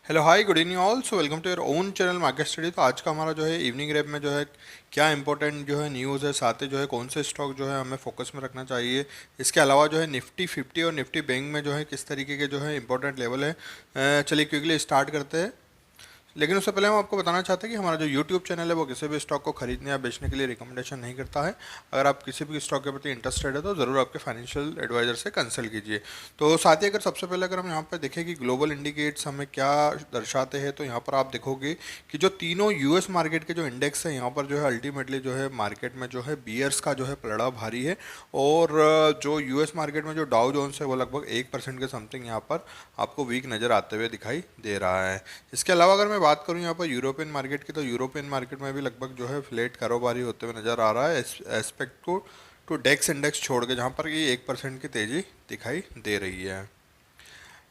Hello hi good evening all. So welcome to your own channel market study. तो आज का हमारा जो है इवनिंग रैप में जो है क्या इंपॉर्टेंट जो है न्यूज़ है, साथ ही जो है कौन से स्टॉक जो है हमें फोकस में रखना चाहिए। इसके अलावा जो है निफ्टी 50 और निफ्टी बैंक में जो है किस तरीके के जो है इंपॉर्टेंट लेवल है। चलिए क्विकली स्टार्ट करते हैं। लेकिन उससे पहले हम आपको बताना चाहते हैं कि हमारा जो यूट्यूब चैनल है वो किसी भी स्टॉक को खरीदने या बेचने के लिए रिकमेंडेशन नहीं करता है। अगर आप किसी भी स्टॉक के प्रति इंटरेस्टेड है तो ज़रूर आपके फाइनेंशियल एडवाइजर से कंसल्ट कीजिए। तो साथ ही अगर सबसे पहले अगर हम यहाँ पर देखें कि ग्लोबल इंडिकेट्स हमें क्या दर्शाते हैं, तो यहाँ पर आप देखोगे कि जो तीनों यूएस मार्केट के जो इंडेक्स है यहाँ पर जो है अल्टीमेटली जो है मार्केट में जो है बियर्स का जो है पलड़ा भारी है। और जो यूएस मार्केट में जो डाउ जोन्स है वो लगभग 1% के समथिंग यहाँ पर आपको वीक नज़र आते हुए दिखाई दे रहा है। इसके अलावा अगर मैं बात करूं यहाँ पर यूरोपियन मार्केट की, तो यूरोपियन मार्केट में भी लगभग जो है फ्लैट कारोबारी होते हुए नज़र आ रहा है एस्पेक्ट को टू डेक्स इंडेक्स छोड़ के, जहाँ पर ये 1% की तेज़ी दिखाई दे रही है।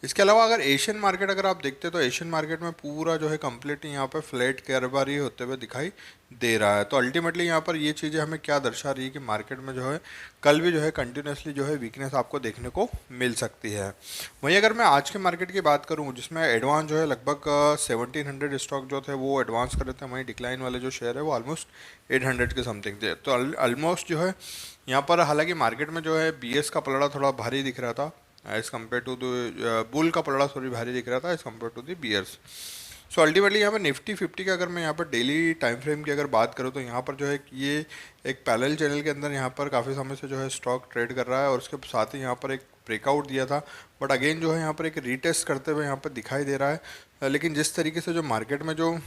इसके अलावा अगर एशियन मार्केट अगर आप देखते हैं तो एशियन मार्केट में पूरा जो है कंप्लीट यहाँ पर फ्लैट कारोबारी होते हुए दिखाई दे रहा है। तो अल्टीमेटली यहाँ पर ये चीज़ें हमें क्या दर्शा रही है कि मार्केट में जो है कल भी जो है कंटिन्यूसली जो है वीकनेस आपको देखने को मिल सकती है। वहीं अगर मैं आज के मार्केट की बात करूँ जिसमें एडवांस जो है लगभग 1700 स्टॉक जो थे वो एडवांस कर रहे थे, वहीं डिक्लाइन वाले जो शेयर है वो ऑलमोस्ट 800 के समथिंग थे। तो ऑलमोस्ट जो है यहाँ पर हालांकि मार्केट में जो है बीएस का पलड़ा थोड़ा भारी दिख रहा था as compare to the bull का पलड़ा सॉरी भारी दिख रहा था as compare to the bears. So ultimately यहाँ पर निफ्टी 50 का अगर मैं यहाँ पर डेली टाइम फ्रेम की अगर बात करूँ तो यहाँ पर जो है कि ये एक पैरेलल चैनल के अंदर यहाँ पर काफ़ी समय से जो है स्टॉक ट्रेड कर रहा है और उसके साथ ही यहाँ पर एक ब्रेकआउट दिया था, बट अगेन जो है यहाँ पर एक रीटेस्ट करते हुए यहाँ पर दिखाई दे रहा है। लेकिन जिस तरीके से जो मार्केट में जो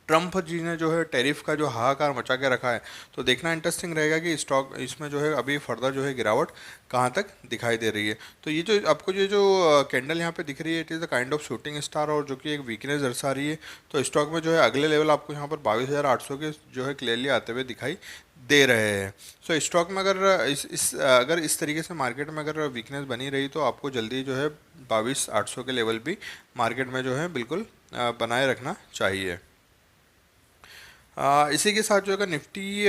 ट्रम्प जी ने जो है टैरिफ का जो हाहाकार मचा के रखा है, तो देखना इंटरेस्टिंग रहेगा कि स्टॉक इसमें जो है अभी फर्दर जो है गिरावट कहाँ तक दिखाई दे रही है। तो ये जो आपको ये जो कैंडल यहाँ पे दिख रही है, it is the kind of shooting star और जो कि एक वीकनेस दर्शा रही है। तो स्टॉक में जो है अगले लेवल आपको यहाँ पर 22,800 के जो है क्लियरली आते हुए दिखाई दे रहे हैं। सो स्टॉक में अगर अगर इस तरीके से मार्केट में अगर वीकनेस बनी रही तो आपको जल्दी जो है 22,800 के लेवल भी मार्केट में जो है बिल्कुल बनाए रखना चाहिए। इसी के साथ जो है निफ्टी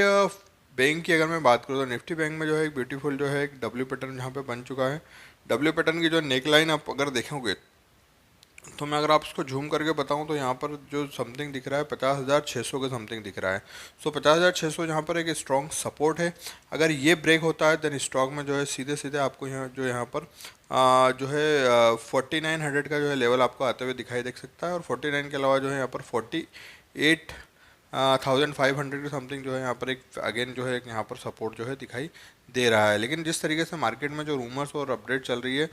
बैंक की अगर मैं बात करूँ तो निफ्टी बैंक में जो है एक ब्यूटीफुल जो है एक डब्ल्यू पैटर्न यहाँ पे बन चुका है। डब्ल्यू पैटर्न की जो नेक लाइन आप अगर देखोगे तो मैं अगर आप इसको झूम करके बताऊं तो यहाँ पर जो समथिंग दिख रहा है 50,600 के समथिंग दिख रहा है। सो 50,600 यहाँ पर एक स्ट्रॉन्ग सपोर्ट है। अगर ये ब्रेक होता है देन स्टॉक में जो है सीधे सीधे आपको यहाँ पर जो है 4900 का जो है लेवल आपको आते हुए दिखाई दे सकता है और 49 के अलावा जो है यहाँ पर 48,500 के समथिंग जो है यहाँ पर एक अगेन जो है एक यहाँ पर सपोर्ट जो है दिखाई दे रहा है। लेकिन जिस तरीके से मार्केट में जो रूमर्स और अपडेट चल रही है,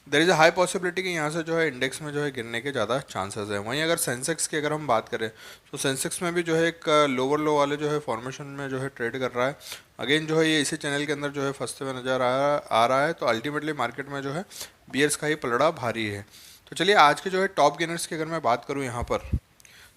there is a high possibility कि यहाँ से जो है इंडेक्स में जो है गिरने के ज़्यादा चांसेस है। वहीं अगर सेंसेक्स की अगर हम बात करें तो सेंसेक्स में भी जो है एक लोअर लो वाले जो है फॉर्मेशन में जो है ट्रेड कर रहा है। अगेन जो है ये इसी चैनल के अंदर जो है फंसते हुए नजर आ रहा है। तो अल्टीमेटली मार्केट में जो है बियर्स का ही पलड़ा भारी है। तो चलिए आज के जो है टॉप गेनर्स की अगर मैं बात करूँ यहाँ पर,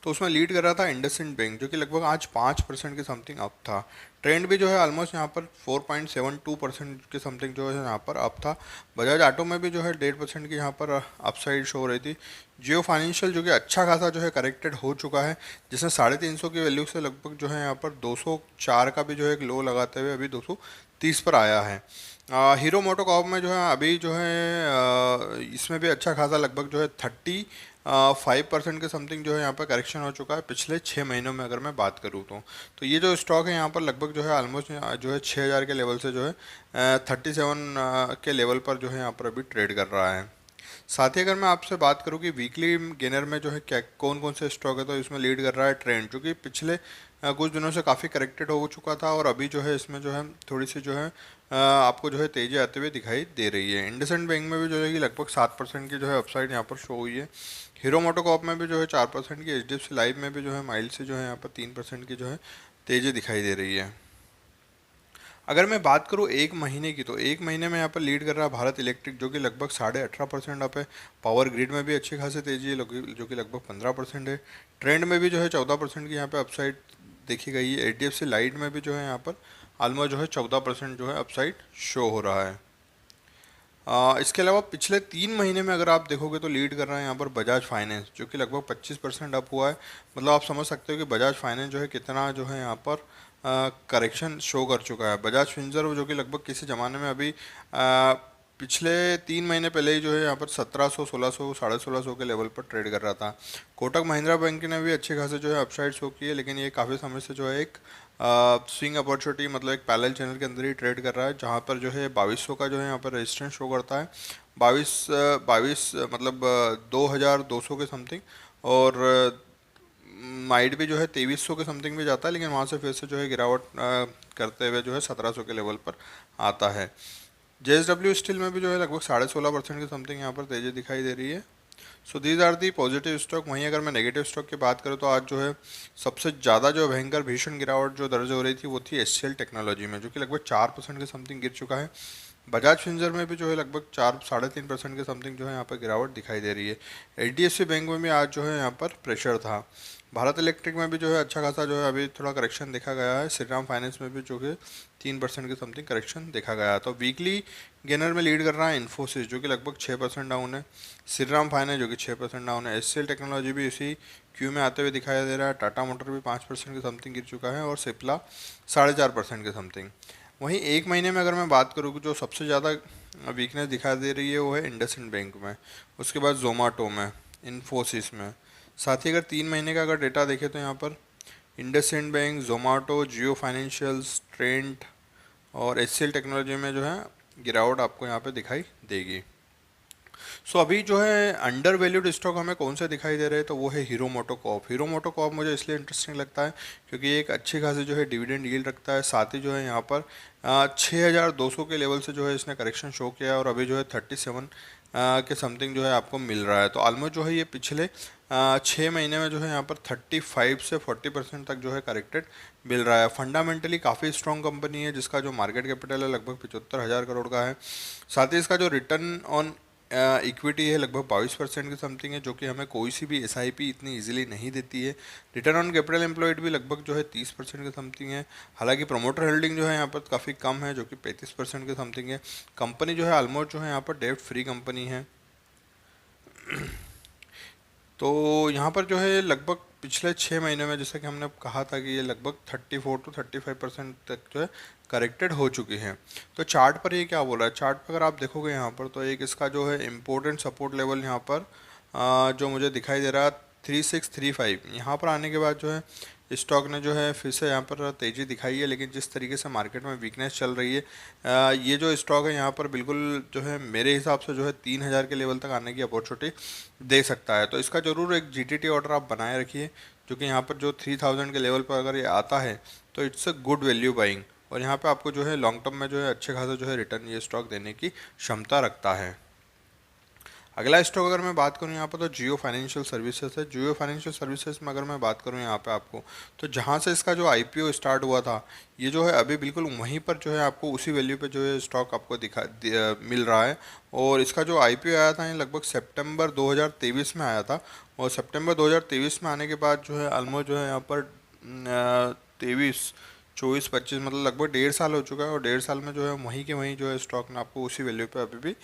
तो उसमें लीड कर रहा था इंडसइंड बैंक जो कि लगभग आज 5% के समथिंग अप था। ट्रेंड भी जो है ऑलमोस्ट यहाँ पर 4.72% के समथिंग जो है यहाँ पर अप था। बजाज ऑटो में भी जो है 1.5% की यहाँ पर अपसाइड शो हो रही थी। जियो फाइनेंशियल जो कि अच्छा खासा जो है करेक्टेड हो चुका है, जिसने 350 की वैल्यू से लगभग जो है यहाँ पर 204 का भी जो है एक लो लगाते हुए अभी 230 पर आया है। हीरो मोटोकॉर्प में जो है अभी जो है इसमें भी अच्छा खासा लगभग जो है 5% के समथिंग जो है यहाँ पर करेक्शन हो चुका है पिछले 6 महीनों में अगर मैं बात करूँ तो ये जो स्टॉक है यहाँ पर लगभग जो है ऑलमोस्ट जो है 6,000 के लेवल से जो है 37 के लेवल पर जो है यहाँ पर अभी ट्रेड कर रहा है। साथ ही अगर मैं आपसे बात करूं कि वीकली गेनर में जो है क्या कौन कौन से स्टॉक है, तो इसमें लीड कर रहा है ट्रेंड जो कि पिछले कुछ दिनों से काफ़ी करेक्टेड हो चुका था और अभी जो है इसमें जो है थोड़ी सी जो है आपको जो है तेज़ी आते हुए दिखाई दे रही है। इंडसइंड बैंक में भी जो है कि लगभग 7% की जो है अपसाइड यहाँ पर शो हुई है। हीरो मोटोकॉर्प में भी जो है 4% की, एचडीएफसी लाइव में भी जो है माइल से जो है यहाँ पर 3% की जो है तेज़ी दिखाई दे रही है। अगर मैं बात करूँ एक महीने की, तो एक महीने में यहाँ पर लीड कर रहा है भारत इलेक्ट्रिक जो कि लगभग 18.5% अप है। पावर ग्रिड में भी अच्छी खासी तेजी है जो कि लगभग 15% है। ट्रेंड में भी जो है 14% की यहाँ पे अपसाइड देखी गई है। एचडीएफसी लाइट में भी जो है यहाँ पर ऑलमोस्ट जो है 14% जो है अपसाइड शो हो रहा है। इसके अलावा पिछले 3 महीने में अगर आप देखोगे तो लीड कर रहा है यहाँ पर बजाज फाइनेंस जो कि लगभग 25% अप हुआ है। मतलब आप समझ सकते हो कि बजाज फाइनेंस जो है कितना जो है यहाँ पर करेक्शन शो कर चुका है। बजाज फिंसर्व जो कि लगभग किसी ज़माने में अभी पिछले 3 महीने पहले ही जो है यहाँ पर 1700, 1600, 1650 के लेवल पर ट्रेड कर रहा था। कोटक महिंद्रा बैंक ने भी अच्छे खासे जो है अपसाइड शो की है, लेकिन ये काफ़ी समय से जो है एक स्विंग अपॉर्चुनिटी मतलब एक पैरेलल चैनल के अंदर ही ट्रेड कर रहा है, जहाँ पर जो है 2200 का जो है यहाँ पर रेजिस्टेंस शो करता है। 22 मतलब 2200 के समथिंग, और माइट भी जो है 2300 के समथिंग भी जाता है, लेकिन वहाँ से फिर से जो है गिरावट करते हुए जो है 1700 के लेवल पर आता है। JSW स्टील में भी जो है लगभग 16.5% की समथिंग यहाँ पर तेजी दिखाई दे रही है। So these are the positive stock. वहीं अगर मैं नेगेटिव स्टॉक की बात करूँ तो आज जो है सबसे ज़्यादा जो भयंकर भीषण गिरावट जो दर्ज हो रही थी वो थी HCL टेक्नोलॉजी में, जो कि लगभग 4% के समथिंग गिर चुका है। बजाज फिंसर में भी जो है लगभग 4-3.5% के समथिंग जो है यहाँ पर गिरावट दिखाई दे रही है। HDFC बैंक में भी आज जो है यहाँ पर प्रेशर था। भारत इलेक्ट्रिक में भी जो है अच्छा खासा जो है अभी थोड़ा करेक्शन देखा गया है। श्रीराम फाइनेंस में भी जो है 3% के समथिंग करेक्शन देखा गया है। तो वीकली गेनर में लीड कर रहा है इन्फोसिस, जो कि लगभग 6% डाउन है। श्रीराम फाइनेंस जो कि 6% डाउन है। HCL टेक्नोलॉजी भी इसी क्यू में आते हुए दिखाई दे रहा है। टाटा मोटर भी 5% के समथिंग गिर चुका है, और सिप्ला 4.5% के समथिंग। वहीं एक महीने में अगर मैं बात करूँ कि जो सबसे ज़्यादा वीकनेस दिखा दे रही है वो है इंडसइंड बैंक में, उसके बाद जोमाटो में, इन्फोसिस में। साथ ही अगर 3 महीने का अगर डेटा देखें तो यहाँ पर इंडसइंड बैंक, जोमाटो, जियो फाइनेंशियल्स, ट्रेंट और HCL टेक्नोलॉजी में जो है गिरावट आपको यहाँ पे दिखाई देगी। सो अभी जो है अंडर वैल्यूड स्टॉक हमें कौन से दिखाई दे रहे हैं, तो वो है हीरो मोटोकॉर्प। हीरो मोटोकॉर्प मुझे इसलिए इंटरेस्टिंग लगता है क्योंकि ये एक अच्छी खासी जो है डिविडेंड यील्ड रखता है। साथ ही जो है यहाँ पर 6200 के लेवल से जो है इसने करेक्शन शो किया है, और अभी जो है 37 के समथिंग जो है आपको मिल रहा है। तो ऑलमोस्ट जो है ये पिछले 6 महीने में जो है यहाँ पर 35 से 40% तक जो है करेक्टेड मिल रहा है। फंडामेंटली काफ़ी स्ट्रॉन्ग कंपनी है, जिसका जो मार्केट कैपिटल है लगभग 75,000 करोड़ का है। साथ ही इसका जो रिटर्न ऑन इक्विटी है लगभग 22% की समथिंग है, जो कि हमें कोई सी भी SIP इतनी इजीली नहीं देती है। रिटर्न ऑन कैपिटल एम्प्लॉयड भी लगभग जो है 30% की समथिंग है। हालांकि प्रोमोटर होल्डिंग जो है यहाँ पर काफ़ी कम है, जो कि 35% की समथिंग है। कंपनी जो है ऑलमोस्ट जो है यहाँ पर डेब्ट फ्री कंपनी है। तो यहाँ पर जो है लगभग पिछले 6 महीने में, जैसा कि हमने कहा था कि ये लगभग 34 to 35% तक जो है करेक्टेड हो चुकी हैं। तो चार्ट पर ये क्या बोला है, चार्ट पर अगर आप देखोगे यहाँ पर तो एक इसका जो है इम्पोर्टेंट सपोर्ट लेवल यहाँ पर जो मुझे दिखाई दे रहा है 3635, यहाँ पर आने के बाद जो है स्टॉक ने जो है फिर से यहाँ पर तेज़ी दिखाई है। लेकिन जिस तरीके से मार्केट में वीकनेस चल रही है, ये जो स्टॉक है यहाँ पर बिल्कुल जो है मेरे हिसाब से जो है 3000 के लेवल तक आने की अपॉर्चुनिटी दे सकता है। तो इसका ज़रूर एक GTT ऑर्डर आप बनाए रखिए, जो कि यहाँ पर जो 3000 के लेवल पर अगर ये आता है तो it's a good value buying, और यहाँ पे आपको जो है लॉन्ग टर्म में जो है अच्छे खासा जो है रिटर्न ये स्टॉक देने की क्षमता रखता है। अगला स्टॉक अगर मैं बात करूं यहाँ पर तो जियो फाइनेंशियल सर्विसेज है। जियो फाइनेंशियल सर्विसेज में अगर मैं बात करूं यहाँ पे आपको, तो जहाँ से इसका जो IPO स्टार्ट हुआ था, ये जो है अभी बिल्कुल वहीं पर जो है आपको उसी वैल्यू पे जो है स्टॉक आपको मिल रहा है। और इसका जो IPO आया था ये लगभग सितंबर 2023 में आया था, और सितंबर 2023 में आने के बाद जो है ऑलमोस्ट जो है यहाँ पर 23, 24, 25 मतलब लगभग 1.5 साल हो चुका है, और 1.5 साल में जो है वहीं के वहीं जो है स्टॉक में आपको उसी वैल्यू पे अभी भी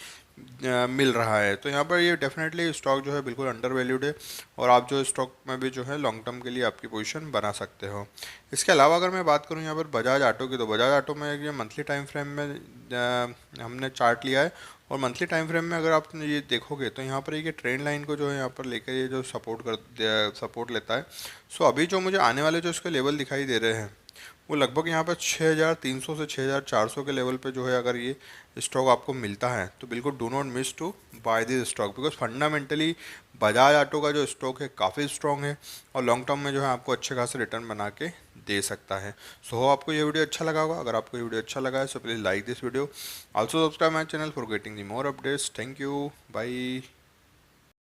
मिल रहा है। तो यहाँ पर ये डेफिनेटली स्टॉक जो है बिल्कुल अंडर वैल्यूड है, और आप जो स्टॉक में भी जो है लॉन्ग टर्म के लिए आपकी पोजीशन बना सकते हो। इसके अलावा अगर मैं बात करूँ यहाँ पर बजाज ऑटो की, तो बजाज ऑटो में ये मंथली टाइम फ्रेम में हमने चार्ट लिया है, और मंथली टाइम फ्रेम में अगर आप ये देखोगे तो यहाँ पर ये ट्रेंड लाइन को जो है यहाँ पर लेकर ये जो सपोर्ट लेता है। सो अभी जो मुझे आने वाले जो इसके लेवल दिखाई दे रहे हैं वो लगभग यहाँ पर 6300 से 6400 के लेवल पे जो है अगर ये स्टॉक आपको मिलता है तो बिल्कुल do not miss to buy this stock, because fundamentally Bajaj auto का जो स्टॉक है काफ़ी स्ट्रॉन्ग है, और लॉन्ग टर्म में जो है आपको अच्छे खासे रिटर्न बना के दे सकता है। सो आपको ये वीडियो अच्छा लगा होगा। अगर आपको ये वीडियो अच्छा लगा है so please like this video, also subscribe my channel for getting the more updates. Thank you, bye.